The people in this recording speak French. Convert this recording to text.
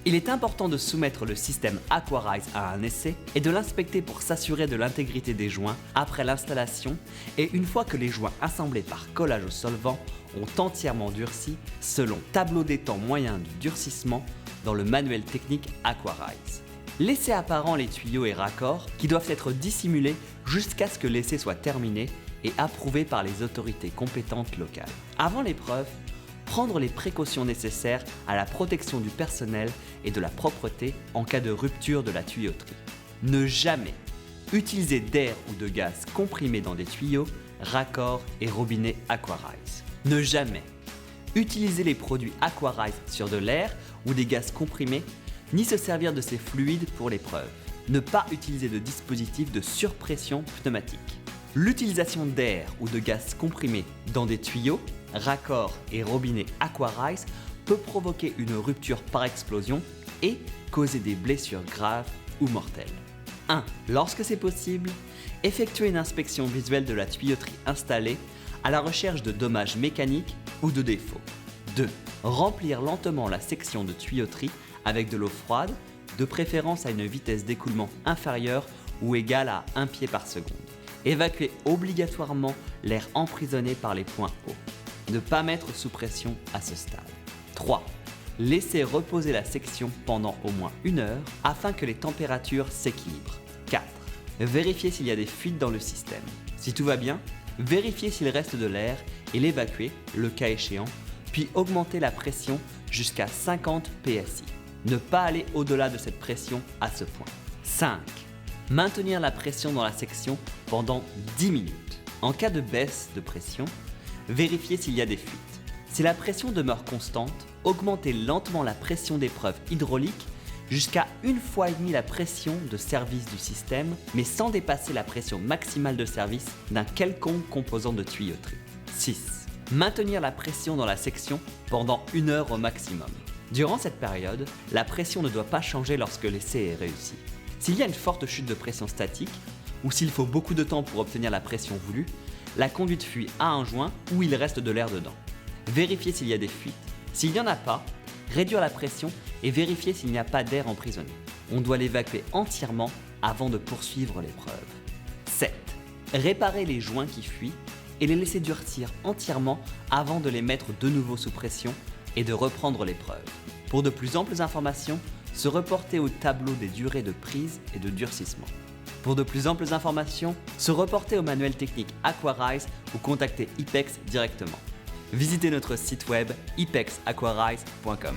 Il est important de soumettre le système Aquarize à un essai et de l'inspecter pour s'assurer de l'intégrité des joints après l'installation et une fois que les joints assemblés par collage au solvant ont entièrement durci selon tableau des temps moyen du durcissement dans le manuel technique Aquarize. Laissez apparent les tuyaux et raccords qui doivent être dissimulés jusqu'à ce que l'essai soit terminé et approuvé par les autorités compétentes locales. Avant l'épreuve, prendre les précautions nécessaires à la protection du personnel et de la propreté en cas de rupture de la tuyauterie. Ne jamais utiliser d'air ou de gaz comprimé dans des tuyaux, raccords et robinets Aquarize. Ne jamais utiliser les produits Aquarize sur de l'air ou des gaz comprimés, ni se servir de ces fluides pour l'épreuve. Ne pas utiliser de dispositif de surpression pneumatique. L'utilisation d'air ou de gaz comprimé dans des tuyaux, raccords et robinets Aquarize peut provoquer une rupture par explosion et causer des blessures graves ou mortelles. 1. Lorsque c'est possible, effectuez une inspection visuelle de la tuyauterie installée à la recherche de dommages mécaniques ou de défauts. 2. Remplir lentement la section de tuyauterie avec de l'eau froide, de préférence à une vitesse d'écoulement inférieure ou égale à 1 pied par seconde. Évacuer obligatoirement l'air emprisonné par les points hauts. Ne pas mettre sous pression à ce stade. 3. Laisser reposer la section pendant au moins 1 heure afin que les températures s'équilibrent. 4. Vérifier s'il y a des fuites dans le système. Si tout va bien, vérifier s'il reste de l'air et l'évacuer, le cas échéant, puis augmenter la pression jusqu'à 50 PSI. Ne pas aller au-delà de cette pression à ce point. 5. Maintenir la pression dans la section pendant 10 minutes. En cas de baisse de pression, vérifiez s'il y a des fuites. Si la pression demeure constante, augmentez lentement la pression d'épreuve hydraulique jusqu'à 1,5 fois la pression de service du système, mais sans dépasser la pression maximale de service d'un quelconque composant de tuyauterie. 6. Maintenir la pression dans la section pendant 1 heure au maximum. Durant cette période, la pression ne doit pas changer lorsque l'essai est réussi. S'il y a une forte chute de pression statique, ou s'il faut beaucoup de temps pour obtenir la pression voulue, la conduite fuit à un joint où il reste de l'air dedans. Vérifiez s'il y a des fuites. S'il n'y en a pas, réduire la pression et vérifier s'il n'y a pas d'air emprisonné. On doit l'évacuer entièrement avant de poursuivre l'épreuve. 7. Réparer les joints qui fuient et les laisser durcir entièrement avant de les mettre de nouveau sous pression et de reprendre l'épreuve. Pour de plus amples informations, se reporter au tableau des durées de prise et de durcissement. Pour de plus amples informations, se reporter au manuel technique Aquarize ou contacter IPEX directement. Visitez notre site web ipexaquarize.com.